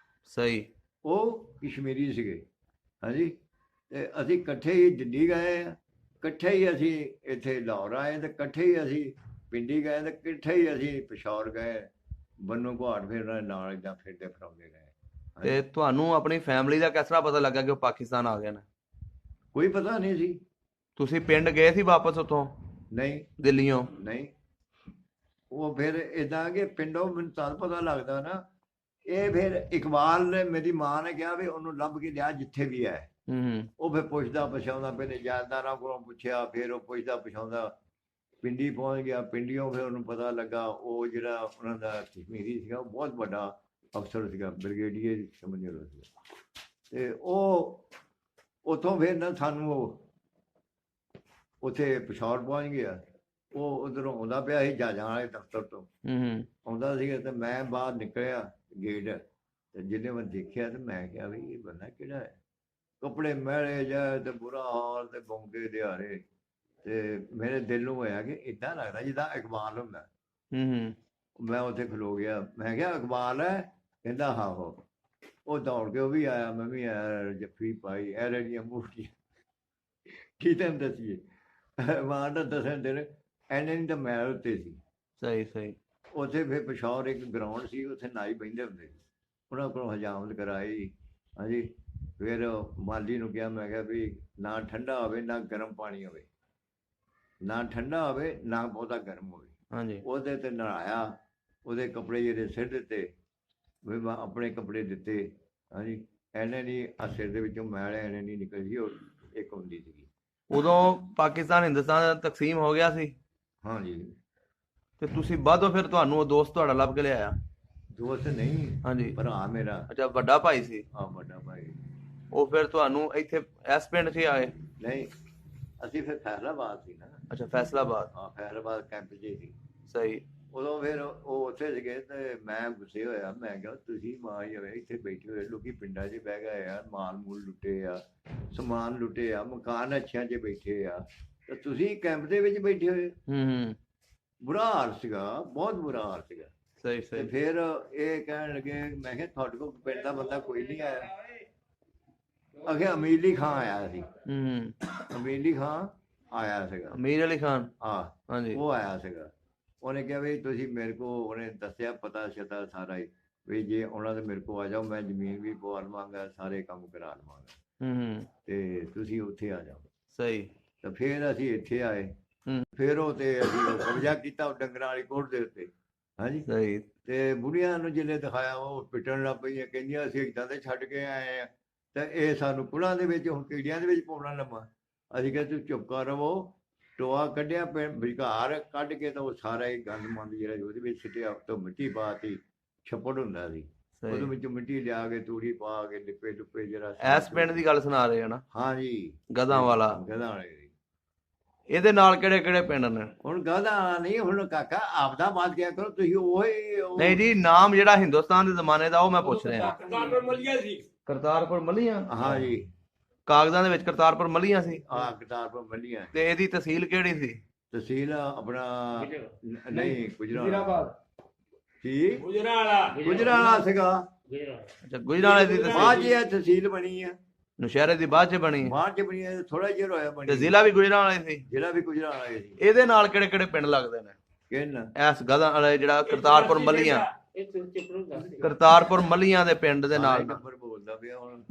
ਸਹੀ। ਉਹ ਕਸ਼ਮੀਰੀ ਸੀਗੇ। ਹਾਂਜੀ। ਤੇ ਅਸੀਂ ਇਕੱਠੇ ਹੀ ਦਿੱਲੀ ਗਏ, ਇਕੱਠੇ ਹੀ ਅਸੀਂ ਇੱਥੇ ਲਾਹੌਰ ਆਏ, ਤੇ ਇਕੱਠੇ ਹੀ ਅਸੀਂ ਪਿੰਡੀ ਗਏ, ਤੇ ਇਕੱਠੇ ਹੀ ਅਸੀਂ ਪਿਸ਼ੌਰ ਗਏ। ਬੰਨੂ ਘਾਟ ਫਿਰ ਉਹਨਾਂ ਦੇ ਨਾਲ ਏਦਾਂ ਫਿਰਦੇ ਫਰਾਉਂਦੇ ਗਏ। ਤੇ ਤੁਹਾਨੂੰ ਆਪਣੀ ਫੈਮਿਲੀ ਦਾ ਕਿਸ ਤਰ੍ਹਾਂ ਪਤਾ ਲੱਗਾ ਕਿ ਉਹ ਪਾਕਿਸਤਾਨ ਆ ਗਏ ਨੇ? ਕੋਈ ਪਤਾ ਨਹੀਂ ਸੀ। ਤੁਸੀਂ ਪਿੰਡ ਗਏ ਸੀ ਵਾਪਸ ਉੱਥੋਂ? ਨਹੀਂ। ਦਿੱਲੀੋਂ? ਨਹੀਂ। ਉਹ ਫਿਰ ਏਦਾਂ ਕਿ ਪਿੰਡੋਂ ਮੈਨੂੰ ਤਾਂ ਪਤਾ ਲੱਗਦਾ ਨਾ, ਇਹ ਫਿਰ ਇਕਬਾਲ ਨੇ, ਮੇਰੀ ਮਾਂ ਨੇ ਕਿਹਾ ਵੀ ਉਹਨੂੰ ਲੱਭ ਕੇ ਲਿਆ ਜਿੱਥੇ ਵੀ ਹੈ। ਉਹ ਫਿਰ ਪੁੱਛਦਾ ਪਛਾਉਂਦਾ, ਪਹਿਲੇ ਯਾਦਦਾਰਾਂ ਕੋਲੋਂ ਪੁੱਛਿਆ, ਫਿਰ ਉਹ ਪੁੱਛਦਾ ਪਛਾਉਂਦਾ ਪਿੰਡੀ ਪਹੁੰਚ ਗਿਆ। ਪਿੰਡੀਓਂ ਫਿਰ ਉਹਨੂੰ ਪਤਾ ਲੱਗਾ ਉਹ ਜਿਹੜਾ ਉਹਨਾਂ ਦਾ ਕਸ਼ਮੀਰੀ ਸੀਗਾ ਉਹ ਬਹੁਤ ਵੱਡਾ ਅਫਸਰ ਸੀਗਾ, ਬ੍ਰਿਗੇਡੀਅਰ ਸਮਝ ਲਓ ਸੀਗਾ। ਤੇ ਉਹ ਉੱਥੋਂ ਫਿਰ ਨਾ ਸਾਨੂੰ ਉਹ ਉੱਥੇ ਪਿਸ਼ੌਰ ਪਹੁੰਚ ਗਿਆ। ਉਹ ਉੱਧਰੋਂ ਆਉਂਦਾ ਪਿਆ ਸੀ ਜਹਾਜ਼ਾਂ ਵਾਲੇ ਦਫ਼ਤਰ ਤੋਂ ਆਉਂਦਾ ਸੀਗਾ, ਤੇ ਮੈਂ ਬਾਹਰ ਨਿਕਲਿਆ ਗੇਟ, ਤੇ ਜਿਹਨੇ ਮੈਂ ਦੇਖਿਆ ਤੇ ਮੈਂ ਕਿਹਾ ਵੀ ਇਹ ਬੰਦਾ ਕਿਹੜਾ ਹੈ? ਕੱਪੜੇ ਮੈਲੇ ਜਾਏ ਤੇ ਬੁਰਾ ਹਾਲ ਤੇ ਬੌਂਗੇ ਦਿਹਾੜੇ, ਤੇ ਮੇਰੇ ਦਿਲ ਨੂੰ ਹੋਇਆ ਕਿ ਏਦਾਂ ਲੱਗਦਾ ਜਿੱਦਾਂ ਇਕਬਾਲ ਹੁੰਦਾ। ਮੈਂ ਉੱਥੇ ਖਲੋ ਗਿਆ, ਮੈਂ ਕਿਹਾ ਇਕਬਾਲ ਹੈ? ਕਹਿੰਦਾ ਆਹੋ। ਉਹ ਦੌੜ ਕੇ ਉਹ ਵੀ ਆਇਆ, ਮੈਂ ਵੀ ਆਇਆ, ਜੱਫੀ ਪਾਈ, ਐਰੇ ਦੀਆਂ ਮੂਰਤੀਆਂ। ਕੀ ਤੈਨੂੰ ਦੱਸੀਏ, ਮਾਂ ਦਾ ਦੱਸਣ ਦੇ ਐਨੇ ਨਹੀਂ ਤਾਂ ਮੈਲ ਉੱਤੇ ਸੀ। ਸਹੀ ਸਹੀ। ਉੱਥੇ ਫਿਰ ਪਿਸ਼ੌਰ ਇੱਕ ਗਰਾਊਂਡ ਸੀ, ਉੱਥੇ ਨਾਈ ਬਹਿੰਦੇ ਹੁੰਦੇ ਸੀ, ਉਹਨਾਂ ਕੋਲੋਂ ਹਜਾਮਤ ਕਰਾਈ। ਹਾਂਜੀ। ਫਿਰ ਮਾਲੀ ਨੂੰ ਕਿਹਾ, ਮੈਂ ਕਿਹਾ ਵੀ ਨਾ ਠੰਡਾ ਹੋਵੇ ਨਾ ਗਰਮ ਪਾਣੀ ਹੋਵੇ, ਨਾ ਠੰਡਾ ਹੋਵੇ ਨਾ ਬਹੁਤਾ ਗਰਮ ਹੋਵੇ। ਹਾਂਜੀ। ਉਹਦੇ ਤੇ ਨਹਾਇਆ, ਉਹਦੇ ਕੱਪੜੇ ਜਿਹੜੇ ਸਿਰ ਦਿੱਤੇ, ਵੀ ਮੈਂ ਆਪਣੇ ਕੱਪੜੇ ਦਿੱਤੇ। ਹਾਂਜੀ। ਐਨੇ ਨਹੀਂ ਆ ਸਿਰ ਦੇ ਵਿੱਚੋਂ ਮੈਲ ਐਨੇ ਨਹੀਂ ਨਿਕਲੀ ਸੀ, ਉਹ ਇੱਕ ਹੁੰਦੀ ਸੀਗੀ। ਉਦੋਂ ਪਾਕਿਸਤਾਨ ਹਿੰਦੁਸਤਾਨ ਦਾ ਤਕਸੀਮ ਹੋ ਗਿਆ ਸੀ? ਹਾਂਜੀ। ਤੇ ਤੁਸੀਂ ਬਾਅਦੋਂ ਫਿਰ ਤੁਹਾਨੂੰ ਉਹ ਦੋਸਤ ਤੁਹਾਡਾ ਲੱਭ ਕੇ ਲਿਆਇਆ? ਦੋਸਤ ਨਹੀਂ। ਹਾਂਜੀ। ਭਰਾ ਮੇਰਾ। ਅੱਛਾ, ਵੱਡਾ ਭਾਈ ਸੀ? ਹਾਂ, ਵੱਡਾ ਭਾਈ। ਉਹ ਫਿਰ ਤੁਹਾਨੂੰ ਇੱਥੇ ਇਸ ਪਿੰਡ 'ਚ ਆਏ? ਨਹੀਂ, ਅਸੀਂ ਫਿਰ ਫੈਸਲਾਬਾਦ ਸੀ ਨਾ। ਅੱਛਾ, ਫੈਸਲਾਬਾਦ। ਹਾਂ, ਫੈਸਲਾਬਾਦ ਕੈਂਪ 'ਚ ਸੀ। ਸਹੀ। ਉਦੋਂ ਫਿਰ ਉਹ ਉੱਥੇ ਸੀਗੇ, ਤੇ ਮੈਂ ਗੁੱਸੇ ਹੋਇਆ, ਮੈਂ ਕਿਹਾ ਤੁਸੀਂ ਮਾਂ ਹੀ ਹੋਵੇ ਇੱਥੇ ਬੈਠੇ ਹੋਏ, ਲੋਕੀ ਪਿੰਡਾਂ 'ਚ ਬਹਿ ਗਏ ਆ, ਮਾਲ ਮੂਲ ਲੁੱਟੇ ਆ, ਸਮਾਨ ਲੁੱਟੇ ਆ, ਮਕਾਨ ਅੱਛਿਆਂ 'ਚ ਬੈਠੇ ਆ, ਤੇ ਤੁਸੀਂ ਕੈਂਪ ਦੇ ਵਿੱਚ ਬੈਠੇ ਹੋਏ। ਬੁਰਾ ਹਾਲ ਸੀਗਾ, ਬਹੁਤ ਬੁਰਾ ਹਾਲ ਸੀਗਾ। ਸਹੀ ਤੇ ਸਹੀ। ਫਿਰ ਇਹ ਕਹਿਣ ਲੱਗੇ, ਮੈਂ ਕਿਹਾ ਤੁਹਾਡੇ ਕੋਲ ਪਿੰਡ ਦਾ ਬੰਦਾ ਕੋਈ ਨਹੀਂ ਆਇਆ? ਅਖੇ ਅਮੀਰ ਅਲੀ ਖਾਂ ਆਇਆ ਸੀ। ਅਮੀਰ ਅਲੀ ਖਾਂ ਆਇਆ ਸੀਗਾ। ਅਮੀਰ ਅਲੀ ਖਾਨ? ਹਾਂ। ਹਾਂਜੀ। ਉਹ ਆਇਆ ਸੀਗਾ। ਉਹਨੇ ਕਿਹਾ ਵੀ ਤੁਸੀਂ ਮੇਰੇ ਕੋਲ, ਉਹਨੇ ਦੱਸਿਆ ਪਤਾ ਸ਼ਤਾ ਸਾਰਾ ਹੀ, ਵੀ ਜੇ ਉਹਨਾਂ ਦੇ ਮੇਰੇ ਕੋਲ ਆ ਜਾਓ, ਮੈਂ ਜ਼ਮੀਨ ਵੀ ਪਵਾ ਲਵਾਂਗਾ, ਸਾਰੇ ਕੰਮ ਕਰਾ ਲਵਾਂਗਾ, ਤੇ ਤੁਸੀਂ ਉੱਥੇ ਆ ਜਾਓ। ਸਹੀ। ਤਾਂ ਫਿਰ ਅਸੀਂ ਇੱਥੇ ਆਏ। ਫਿਰ ਉਹ ਤੇ ਅਸੀਂ ਕਬਜ਼ਾ ਕੀਤਾ ਉਹ ਡੰਗਰਾਂ ਵਾਲੀ ਕੋਠ ਦੇ ਉੱਤੇ। ਹਾਂਜੀ। ਸਹੀ। ਤੇ ਬੁੜੀਆਂ ਨੂੰ ਜਿਹਨੇ ਦਿਖਾਇਆ ਉਹ ਪਿੱਟਣ ਲੱਗ ਪਈਆਂ, ਕਹਿੰਦੀਆਂ ਅਸੀਂ ਇੱਦਾਂ ਦੇ ਛੱਡ ਕੇ ਆਏ ਆ, ਤੇ ਇਹ ਸਾਨੂੰ ਕੁਲਾਂ ਦੇ ਵਿੱਚ ਹੁਣ ਕੀੜੀਆਂ ਦੇ ਵਿੱਚ ਪਾਉਣਾ ਲੰਮਾ। ਅਸੀਂ ਕਿਹਾ ਤੁਸੀਂ ਚੁੱਪ ਕਰ ਰਵੋ। ਟੋਆ ਕੱਢਿਆ, ਵਿਘਾਰ ਕੱਢ ਕੇ ਤਾਂ ਉਹ ਸਾਰਾ ਹੀ ਗੰਦ ਮੰਦ ਜਿਹੜਾ ਉਹਦੇ ਵਿੱਚ ਸਿੱਟਿਆ, ਉੱਤੋਂ ਮਿੱਟੀ ਪਾਤੀ, ਛੱਪੜ ਹੁੰਦਾ ਸੀ, ਉਹਦੇ ਵਿੱਚੋਂ ਮਿੱਟੀ ਲਿਆ ਕੇ ਤੂੜੀ ਪਾ ਕੇ ਲਿਪੇ ਲੁਪੇ ਜਿਹੜਾ। ਇਸ ਪਿੰਡ ਦੀ ਗੱਲ ਸੁਣਾ ਰਹੇ ਹੋ ਨਾ? ਹਾਂਜੀ। ਗਧਾਂ ਵਾਲਾ। ਗਧਾਂ ਵਾਲੇ। ਇਹਦੇ ਨਾਲ ਕਿਹੜੇ ਕਿਹੜੇ ਪਿੰਡ ਨੇ? ਹੁਣ ਗਧਾਂ ਨਹੀਂ, ਹੁਣ ਕਾਕਾ ਆਪਦਾ ਬਾਤ ਕਿਹਾ ਕਰੋ ਤੁਸੀਂ। ਨਹੀਂ ਜੀ, ਨਾਮ ਜਿਹੜਾ ਹਿੰਦੁਸਤਾਨ ਦੇ ਜ਼ਮਾਨੇ ਦਾ ਉਹ ਮੈਂ ਪੁੱਛ ਰਿਹਾ। ਕਰਤਾਰਪੁਰ ਮਲੀਆ ਸੀ। ਕਰਤਾਰਪੁਰ ਮਲੀਆਂ? ਹਾਂਜੀ। ਕਾਗਜ਼ਾਂ ਦੇ ਵਿੱਚ ਕਰਤਾਰਪੁਰ ਮਲੀਆਂ ਸੀ? ਹਾਂ, ਕਰਤਾਰਪੁਰ ਮਲੀਆਂ। ਤੇ ਇਹਦੀ ਤਹਿਸੀਲ ਕਿਹੜੀ ਸੀ? ਤਹਿਸੀਲ ਆਪਣਾ ਨਹੀਂ, ਗੁਜਰਾਂਵਾਲਾ। ਗੁਜਰਾਂਵਾਲਾ। ਕੀ ਗੁਜਰਾਂਵਾਲਾ ਸੀਗਾ। ਅੱਛਾ ਗੁਜਰਾਂਵਾਲੇ ਦੀ ਬਾਅਦ ਤਹਿਸੀਲ ਇਹ ਤਹਿਸੀਲ ਬਣੀ ਆ, ਨੌਸ਼ਹਿਰੇ ਦੀ ਬਾਅਦ ਚ ਬਣੀ ਹੈ। ਬਾਅਦ ਚ ਬਣੀ ਆ, ਥੋੜਾ ਜਿਹਾ ਹੋਇਆ ਤੇ ਬਣੀ। ਜ਼ਿਲ੍ਹਾ ਵੀ ਗੁਜਰਾਂਵਾਲੇ ਸੀ। ਜ਼ਿਲ੍ਹਾ ਵੀ ਗੁਜਰਾਂਵਾਲਾ ਸੀ। ਇਹਦੇ ਨਾਲ ਕਿਹੜੇ ਕਿਹੜੇ ਪਿੰਡ ਲੱਗਦੇ ਨੇ ਕਿੰਨ ਇਸ ਗਧਾ ਵਾਲੇ ਜਿਹੜਾ ਕਰਤਾਰਪੁਰ ਮੱਲੀਆਂ, ਕਰਤਾਰਪੁਰ ਮੱਲੀਆਂ ਦੇ ਪਿੰਡ ਦੇ ਨਾਲ? ਨੰਬਰ ਬੋਲਦਾ ਪਿਆ ਹੁਣ,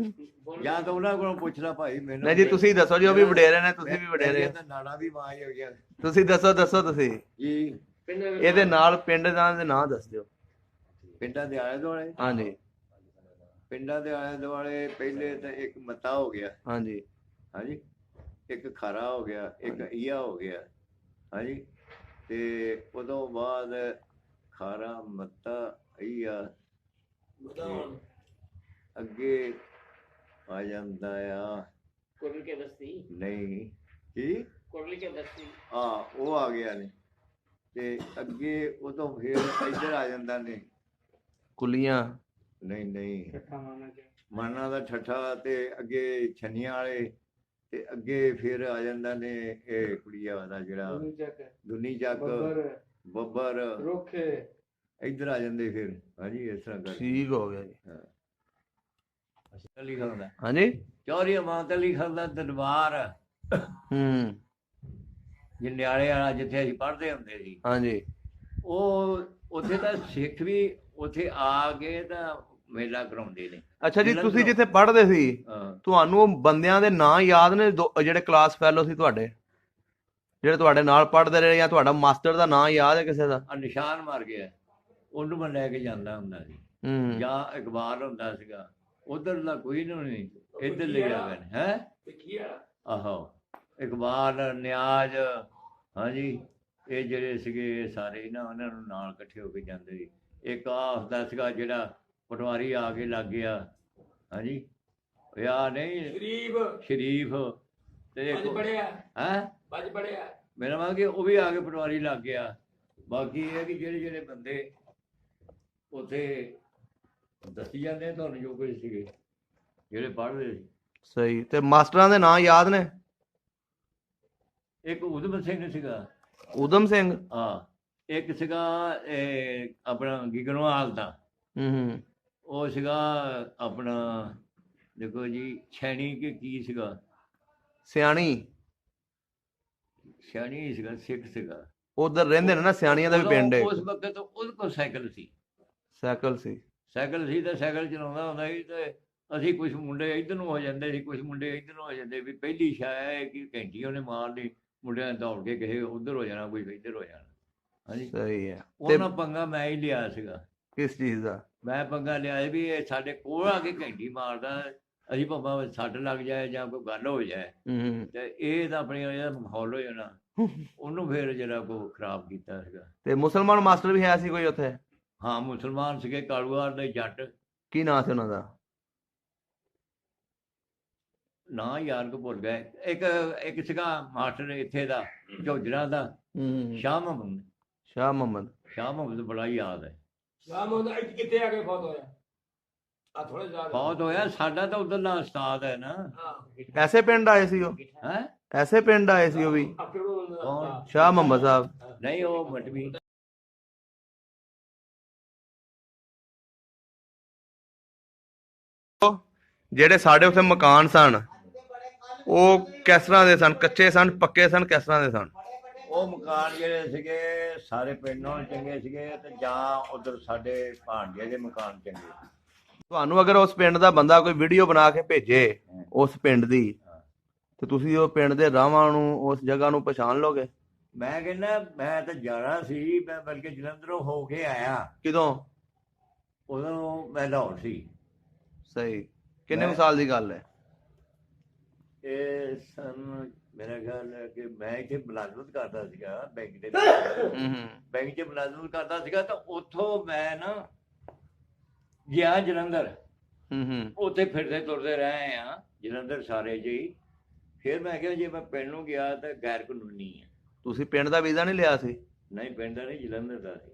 ਜਾਂ ਤਾਂ ਉਹਨਾਂ ਕੋਲੋਂ ਪੁੱਛ ਲੈ ਭਾਈ ਮੈਨੂੰ। ਨਹੀਂ ਜੀ ਤੁਸੀਂ ਦੱਸੋ ਜੀ, ਉਹ ਵੀ ਵਡੇਰੇ ਨੇ, ਤੁਸੀਂ ਵੀ ਵਡੇਰੇ, ਤਾਂ ਨਾੜਾ ਵੀ ਮਾਂ ਹੋ ਗਿਆ ਤੁਸੀਂ ਦੱਸੋ ਤੁਸੀਂ ਜੀ। ਇਹਦੇ ਨਾਲ ਪਿੰਡ ਦੇ ਨਾਂ ਦੱਸ ਦਿਓ। ਪਿੰਡਾਂ ਦੇ ਆਲੇ ਦੁਆਲੇ, ਹਾਂਜੀ ਪਿੰਡਾਂ ਦੇ ਆਲੇ ਦੁਆਲੇ ਪਹਿਲੇ ਤਾਂ ਇੱਕ ਮੱਤਾ ਹੋ ਗਿਆ, ਹਾਂਜੀ ਹਾਂਜੀ, ਇੱਕ ਖਾਰਾ ਹੋ ਗਿਆ, ਇੱਕ ਈਆ ਹੋ ਗਿਆ, ਹਾਂਜੀ। ਤੇ ਉਦੋਂ ਬਾਅਦ ਖਾਰਾ, ਮੱਤਾ, ਈਆ, ਅੱਗੇ ਆ ਜਾਂਦਾ ਆ ਨਹੀਂ ਕੀ ਉਹ ਆ ਗਿਆ ਨੇ। ਤੇ ਅੱਗੇ ਉਦੋਂ ਫਿਰ ਇੱਧਰ ਆ ਜਾਂਦਾ ਨੇ, ਕੁਲੀਆਂ, ਨਹੀਂ ਮਾਨਾ ਦਾ ਠੱਠਾ, ਤੇ ਅੱਗੇ ਛੰਨੀਆਂ ਵਾਲੇ, ਤੇ ਅੱਗੇ ਫਿਰ ਆ ਜਾਂਦਾ ਨੇ ਇਹ ਕੁੜੀਆ ਦਾ ਜਿਹੜਾ ਦੁਨੀ ਚੱਕ, ਬੱਬਰ, ਰੋਖੇ, ਇੱਧਰ ਆ ਜਾਂਦੇ ਫਿਰ। ਹਾਂਜੀ ਇਸ ਤਰ੍ਹਾਂ ਕਰ ਠੀਕ ਹੋ ਗਿਆ ਜੀ। ਅਲੀ ਖਾਨ ਦਾ, ਹਾਂਜੀ ਚੌਧਰੀ ਅਮਾਨਤ ਅਲੀ ਖਾਨ ਦਾ ਦਰਬਾਰ ਜੰਡਿਆਲੇ ਵਾਲਾ, ਜਿੱਥੇ ਅਸੀਂ ਪੜ੍ਹਦੇ ਹੁੰਦੇ ਸੀ। ਹਾਂਜੀ ਉਹ ਉੱਥੇ ਤਾਂ ਸਿੱਖ ਵੀ ਉੱਥੇ ਆ ਕੇ ਤਾਂ ਮੇਲਾ ਕਰਾਉਂਦੇ ਨੇ। ਅੱਛਾ ਜੀ, ਤੁਸੀਂ ਜਿੱਥੇ ਪੜ੍ਹਦੇ ਸੀ ਤੁਹਾਨੂੰ ਉਹ ਬੰਦਿਆਂ ਦੇ ਨਾਂ ਯਾਦ ਨੇ ਜਿਹੜੇ ਕਲਾਸ ਫੈਲੋ ਸੀ ਤੁਹਾਡੇ, ਜਿਹੜੇ ਤੁਹਾਡੇ ਨਾਲ ਪੜ੍ਹਦੇ ਰਹੇ, ਜਾਂ ਤੁਹਾਡਾ ਮਾਸਟਰ ਦਾ ਨਾਂ ਯਾਦ ਹੈ ਕਿਸੇ ਦਾ? ਨਿਸ਼ਾਨ ਮਾਰ ਗਿਆ, ਉਹਨੂੰ ਮੈਂ ਲੈ ਕੇ ਜਾਂਦਾ ਹੁੰਦਾ ਸੀ। ਜਾਂ ਇਕਬਾਲ ਹੁੰਦਾ ਸੀਗਾ, ਉਧਰ ਦਾ ਕੋਈ ਨਹੀਂ, ਇੱਧਰ ਲੈ ਜਾਵੇ ਹੈ। ਆਹੋ ਇਕਬਾਲ, ਨਿਆਜ਼, ਹਾਂਜੀ, ਇਹ ਜਿਹੜੇ ਸੀਗੇ ਸਾਰੇ ਨਾ, ਉਹਨਾਂ ਨੂੰ ਨਾਲ ਇਕੱਠੇ ਹੋ ਕੇ ਜਾਂਦੇ ਸੀ। ਇੱਕ ਆ ਹੁੰਦਾ ਸੀਗਾ ਜਿਹੜਾ ਪਟਵਾਰੀ ਆ ਕੇ ਲੱਗ ਗਿਆ, ਹਾਂਜੀ, ਯਾ ਨਹੀਂ ਸ਼ਰੀਫ, ਤੇ ਹੈ ਮੇਰਾ ਮਤਲਬ ਕਿ ਉਹ ਵੀ ਆ ਕੇ ਪਟਵਾਰੀ ਲੱਗ ਗਿਆ। ਬਾਕੀ ਇਹ ਹੈ ਕਿ ਜਿਹੜੇ ਜਿਹੜੇ ਬੰਦੇ ਉੱਥੇ ਦੱਸੀ ਜਾਂਦੇ ਤੁਹਾਨੂੰ ਜੋ ਕੁਝ ਸੀਗੇ ਜਿਹੜੇ ਪੜ੍ਹਦੇ ਸੀ। ਸਹੀ। ਤੇ ਮਾਸਟਰਾਂ ਦੇ ਨਾਂ ਯਾਦ ਨੇ? ਇੱਕ ਉਦਮ ਸਿੰਘ ਸੀਗਾ। ਉਦਮ ਸਿੰਘ? ਹਾਂ। ਇੱਕ ਸੀਗਾ ਆਪਣਾ ਗਿਗਨਵਾਲ ਦਾ, ਉਹ ਸੀਗਾ ਆਪਣਾ, ਦੇਖੋ ਜੀ, ਛੈਣੀ ਕਿ ਕੀ ਸੀਗਾ, ਸਿਆਣੀ ਸੀਗਾ, ਸਿੱਖ ਸੀਗਾ। ਉਧਰ ਰਹਿੰਦੇ ਨੇ ਨਾ, ਸਿਆਣੀਆਂ ਦਾ ਵੀ ਪਿੰਡ ਹੈ। ਉਸ ਵਕਤ ਉਹਦੇ ਕੋਲ ਸਾਈਕਲ ਸੀ। ਸਾਈਕਲ ਸੀ ਤੇ ਸਾਈਕਲ ਚਲਾਉਂਦਾ ਹੁੰਦਾ ਸੀ। ਤੇ ਅਸੀਂ ਕੁਝ ਮੁੰਡੇ ਇੱਧਰ ਨੂੰ ਹੋ ਜਾਂਦੇ ਸੀ, ਕੁਝ ਮੁੰਡੇ ਇੱਧਰ ਨੂੰ ਹੋ ਜਾਂਦੇ ਵੀ। ਪਹਿਲੀ ਸ਼ਾਇਦ ਕਿ ਘੰਟੀ ਉਹਨੇ ਮਾਰ ਲਈ, ਮੁੰਡਿਆਂ ਨੇ ਦੌੜ ਕੇ ਕਿਸੇ ਉੱਧਰ ਹੋ ਜਾਣਾ, ਕੋਈ ਇੱਧਰ ਹੋ ਜਾਣਾ। ਹਾਂਜੀ ਸਹੀ ਹੈ। ਉਹਨਾਂ ਪੰਗਾ ਮੈਂ ਹੀ ਲਿਆ ਸੀਗਾ। ਕਿਸ ਚੀਜ਼ ਦਾ? ਮੈਂ ਪੰਗਾ ਲਿਆ ਵੀ ਇਹ ਸਾਡੇ ਕੋਲ ਆ ਕੇ ਘੰਟੀ ਮਾਰਦਾ, ਅਸੀਂ ਭਾਵੇਂ ਸੱਟ ਲੱਗ ਜਾਏ ਜਾਂ ਕੋਈ ਗੱਲ ਹੋ ਜਾਏ, ਤੇ ਇਹ ਤਾਂ ਆਪਣੀ ਇਹਦਾ ਮਾਹੌਲ ਹੋ ਜਾਣਾ। ਉਹਨੂੰ ਫਿਰ ਜਿਹੜਾ ਕੋ ਖਰਾਬ ਕੀਤਾ ਸੀਗਾ। ਤੇ ਮੁਸਲਮਾਨ ਮਾਸਟਰ ਵੀ ਹੈ ਸੀ ਕੋਈ ਉੱਥੇ? ਹਾਂ, ਮੁਸਲਮਾਨ ਸੀਗੇ, ਕਾਲੂਵਾਰ ਦੇ ਜੱਟ। ਕੀ ਨਾਂ ਸੀ ਉਹਨਾਂ ਦਾ? ਨਾਂ ਯਾਰ ਕੋ ਭੁੱਲ ਗਏ। ਇੱਕ ਸੀਗਾ ਮਾਸਟਰ ਇੱਥੇ ਦਾ, ਝੋਜਰਾ ਦਾ, ਸ਼ਾਹ ਮੁਹੰਮਦ ਬੜਾ ਯਾਦ ਹੈ। ਕਿੱਥੇ ਆ ਕੇ ਫੌਤ ਹੋਇਆ? ਬਹੁਤ ਹੋਇਆ। ਸਾਡਾ ਤਾਂ ਉਧਰ ਦਾ ਉਸਤਾਦ ਹੈ ਨਾ। ਐਸੇ ਪਿੰਡ ਆਏ ਸੀ ਉਹ? ਹੈ ਐਸੇ ਪਿੰਡ ਆਏ ਸੀ ਉਹ ਵੀ? ਕੌਣ? ਸ਼ਾਹ ਮੁਹੰਮਦ ਸਾਹਿਬ? ਨਹੀਂ, ਉਹ ਮਟਵੀ। ਜਿਹੜੇ ਸਾਡੇ ਉੱਥੇ ਮਕਾਨ ਸਨ ਉਹ ਕਿਸ ਤਰ੍ਹਾਂ ਦੇ ਸਨ? ਕੱਚੇ ਸਨ, ਪੱਕੇ ਸਨ, ਕਿਸ ਤਰ੍ਹਾਂ ਦੇ ਸਨ? ਉਹ ਮਕਾਨ ਜਿਹੜੇ ਸੀਗੇ ਸਾਰੇ ਪਿੰਡੋਂ ਚੰਗੇ ਸੀਗੇ, ਤੇ ਜਾਂ ਉਧਰ ਸਾਡੇ ਭਾਂਡੇ ਦੇ ਮਕਾਨ ਚੰਗੇ। ਤੁਹਾਨੂੰ ਅਗਰ ਉਸ ਪਿੰਡ ਦਾ ਬੰਦਾ ਕੋਈ ਵੀਡੀਓ ਬਣਾ ਕੇ ਭੇਜੇ ਉਸ ਪਿੰਡ ਦੀ, ਤੇ ਤੁਸੀਂ ਉਹ ਪਿੰਡ ਦੇ ਰਾਹਾਂ ਨੂੰ, ਉਸ ਜਗ੍ਹਾ ਨੂੰ ਪਛਾਣ ਲੋਗੇ? ਮੈਂ ਕਹਿੰਦਾ ਮੈਂ ਤਾਂ ਜਾਣਾ ਸੀ, ਮੈਂ ਬਲਕਿ ਜਲੰਧਰੋਂ ਹੋ ਕੇ ਆਇਆ। ਕਿਦੋਂ? ਉਦੋਂ ਮੈਂ ਲਾਹੌਰ ਸੀ। ਸਹੀ। ਕਿੰਨੇ ਕੁ ਸਾਲ ਦੀ ਗੱਲ ਹੈ? ਇਹ ਸਨ ਮੇਰਾ ਖਿਆਲ ਹੈ ਕਿ ਮੈਂ ਇੱਥੇ ਮੁਲਾਜ਼ਮਤ ਕਰਦਾ ਸੀਗਾ ਬੈਂਕ ਦੇ, ਬੈਂਕ 'ਚ ਮੁਲਾਜ਼ਮਤ ਕਰਦਾ ਸੀਗਾ। ਤਾਂ ਉੱਥੋਂ ਮੈਂ ਨਾ ਗਿਆ ਜਲੰਧਰ। ਉੱਥੇ ਫਿਰਦੇ ਤੁਰਦੇ ਰਹੇ ਆ ਜਲੰਧਰ ਸਾਰੇ ਜੀ। ਫਿਰ ਮੈਂ ਕਿਹਾ ਜੇ ਮੈਂ ਪਿੰਡ ਨੂੰ ਗਿਆ ਤਾਂ ਗੈਰ ਕਾਨੂੰਨੀ ਹੈ। ਤੁਸੀਂ ਪਿੰਡ ਦਾ ਵੀਜ਼ਾ ਨਹੀਂ ਲਿਆ ਸੀ? ਨਹੀਂ, ਪਿੰਡ ਦਾ ਨਹੀਂ, ਜਲੰਧਰ ਦਾ ਸੀ।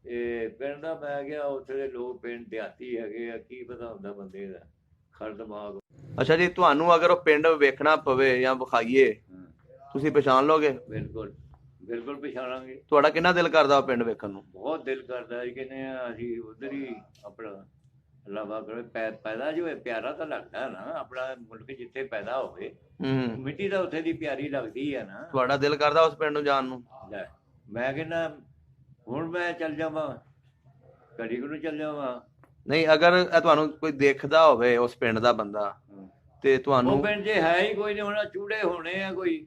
ਇਹ ਪਿੰਡ ਦਾ ਮੈਂ ਗਿਆ, ਉੱਥੇ ਦੇ ਲੋਕ ਪਿੰਡ ਦਿਹਾਤੀ ਹੈਗੇ ਆ, ਕੀ ਪਤਾ ਹੁੰਦਾ ਬੰਦੇ ਦਾ ਖਰ ਦਿਮਾਗ। ਅੱਛਾ ਜੀ, ਤੁਹਾਨੂੰ ਅਗਰ ਉਹ ਪਿੰਡ ਵੇਖਣਾ ਪਵੇ ਜਾਂ ਵਿਖਾਈਏ, ਤੁਸੀਂ ਪਛਾਣ ਲੋਗੇ? ਬਿਲਕੁਲ ਬਿਲਕੁਲ ਪਛਾਣਾਂਗੇ। ਤੁਹਾਡਾ ਕਿੰਨਾ ਦਿਲ ਕਰਦਾ ਉਹ ਪਿੰਡ ਵੇਖਣ ਨੂੰ? ਬਹੁਤ ਦਿਲ ਕਰਦਾ ਹੈ। ਕਹਿੰਦੇ ਅਸੀਂ ਉਧਰ ਹੀ ਆਪਣਾ ਅੱਲਾਹ ਕਰੇ ਪੈਦਾ ਜੋ ਹੋਏ ਪਿਆਰਾ ਤਾਂ ਲੱਗਦਾ ਨਾ, ਆਪਣਾ ਮੁਲਕ ਜਿੱਥੇ ਪੈਦਾ ਹੋਵੇ ਮਿੱਟੀ ਤਾਂ ਉੱਥੇ ਦੀ ਪਿਆਰੀ ਲੱਗਦੀ ਆ ਨਾ। ਤੁਹਾਡਾ ਦਿਲ ਕਰਦਾ ਉਸ ਪਿੰਡ ਨੂੰ ਜਾਣ ਨੂੰ? ਲੈ, ਮੈਂ ਕਹਿੰਦਾ ਹੁਣ ਮੈਂ ਚੱਲ ਜਾਵਾਂ, ਕਦੀ ਨੂੰ ਚੱਲ ਜਾਵਾਂ। ਨਹੀਂ, ਅਗਰ ਤੁਹਾਨੂੰ ਕੋਈ ਦੇਖਦਾ ਹੋਵੇ ਉਸ ਪਿੰਡ ਦਾ ਬੰਦਾ ਤੇ ਤੁਹਾਨੂੰ ਉਹ ਪਿੰਡ 'ਚ ਹੈ ਹੀ ਕੋਈ ਨਹੀਂ ਹੋਣਾ, ਚੂੜੇ ਹੋਣੇ ਆ ਕੋਈ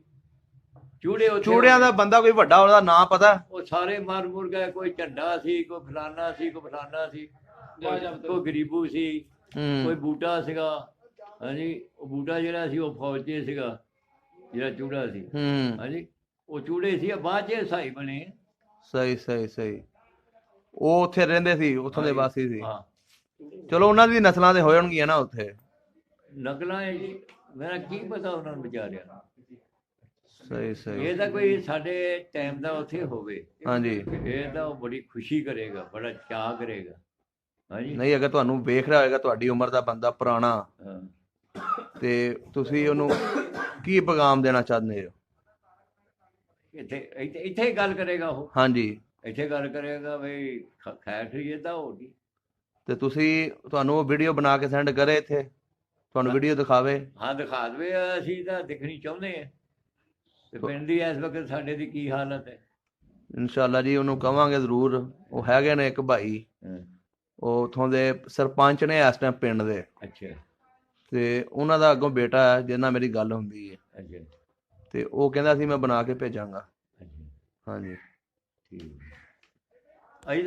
ਚੂੜੇ, ਚੂੜਿਆਂ ਦਾ ਬੰਦਾ ਕੋਈ ਵੱਡਾ ਉਹਦਾ ਨਾਂ ਪਤਾ? ਉਹ ਸਾਰੇ ਮਰ ਮੁਰ ਗਏ, ਕੋਈ ਝੰਡਾ ਸੀ, ਕੋਈ ਫਲਾਨਾ ਸੀ, ਕੋਈ ਫਲਾਨਾ ਸੀ, ਕੋਈ ਗਰੀਬੂ ਸੀ, ਕੋਈ ਬੂਟਾ ਸੀਗਾ। ਹਾਂਜੀ, ਉਹ ਬੂਟਾ ਜਿਹੜਾ ਸੀ ਉਹ ਫੌਜ 'ਚ ਸੀਗਾ, ਜਿਹੜਾ ਚੂੜਾ ਸੀ। ਹਾਂਜੀ, ਉਹ ਚੂੜੇ ਸੀ, ਬਾਅਦ 'ਚ ਸਾਈ ਬਣੇ। ਸਹੀ ਸਹੀ ਸਹੀ। ਉਹ ਉੱਥੇ ਰਹਿੰਦੇ ਸੀ, ਉੱਥੋਂ ਦੇ ਵਾਸੀ ਸੀ। ਹਾਂ, ਚਲੋ ਉਹਨਾਂ ਦੀ ਨਸਲਾਂ ਤੇ ਹੋ ਜਾਣਗੀਆਂ ਨਾ ਉੱਥੇ। ਨਕਲਾਂ ਹੈ ਜੀ, ਮੇਰਾ ਕੀ ਪਤਾ ਉਹਨਾਂ ਨੂੰ ਵਿਚਾਰਿਆਂ ਨੂੰ। ਸਹੀ ਸਹੀ। ਇਹ ਤਾਂ ਕੋਈ ਸਾਡੇ ਟਾਈਮ ਦਾ ਉੱਥੇ ਹੋਵੇ, ਹਾਂਜੀ, ਇਹ ਤਾਂ ਉਹ ਬੜੀ ਖੁਸ਼ੀ ਕਰੇਗਾ, ਬੜਾ ਚਾਅ ਕਰੇਗਾ। ਹਾਂਜੀ, ਨਹੀਂ ਅਗਰ ਤੁਹਾਨੂੰ ਵੇਖ ਰਿਹਾ ਹੋਏਗਾ ਤੁਹਾਡੀ ਉਮਰ ਦਾ ਬੰਦਾ ਪੁਰਾਣਾ, ਤੇ ਤੁਸੀਂ ਉਹਨੂੰ ਕੀ ਪੈਗਾਮ ਦੇਣਾ ਚਾਹੁੰਦੇ ਹੋ? ਇੱਥੇ ਹੀ ਗੱਲ ਕਰੇਗਾ ਉਹ। ਹਾਂਜੀ, ਇੱਥੇ ਗੱਲ ਕਰੇਗਾ ਬਈ ਖੈਰ ਖਰੀਏ ਤਾਂ ਹੋਗੀ। ਤੇ ਤੁਹਾਨੂੰ ਉਹ ਵੀਡੀਓ ਬਣਾ ਕੇ ਸੈਂਡ ਕਰੇ ਇੱਥੇ, ਤੁਹਾਨੂੰ ਵੀਡੀਓ ਦਿਖਾਵੇ? ਹਾਂ, ਦਿਖਾ ਦੇਵੇ, ਅਸੀਂ ਤਾਂ ਦੇਖਣੀ ਚਾਹੁੰਦੇ ਹਾਂ ਤੇ ਪਿੰਡ ਦੀ ਇਸ ਵਕਤ ਸਾਡੇ ਦੀ ਕੀ ਹਾਲਤ ਹੈ। ਇਨਸ਼ਾਅੱਲਾ ਜੀ, ਉਹਨੂੰ ਕਵਾਂਗੇ ਜ਼ਰੂਰ। ਉਹ ਹੈਗੇ ਨੇ ਇੱਕ ਭਾਈ, ਉਹ ਉੱਥੋਂ ਦੇ ਸਰਪੰਚ ਨੇ ਇਸ ਟਾਈਮ ਪਿੰਡ ਦੇ। ਅੱਛਾ। ਤੇ ਉਹਨਾਂ ਦਾ ਅੱਗੋਂ ਬੇਟਾ ਹੈ ਜਿਹਦੇ ਨਾਲ ਮੇਰੀ ਗੱਲ ਹੁੰਦੀ ਹੈ। ਅੱਛਾ। ਤੇ ਉਹ ਕਹਿੰਦਾ ਸੀ ਮੈਂ ਬਣਾ ਕੇ ਭੇਜਾਂਗਾ। ਅੱਛਾ, ਹਾਂਜੀ, ਠੀਕ। ਅਸੀਂ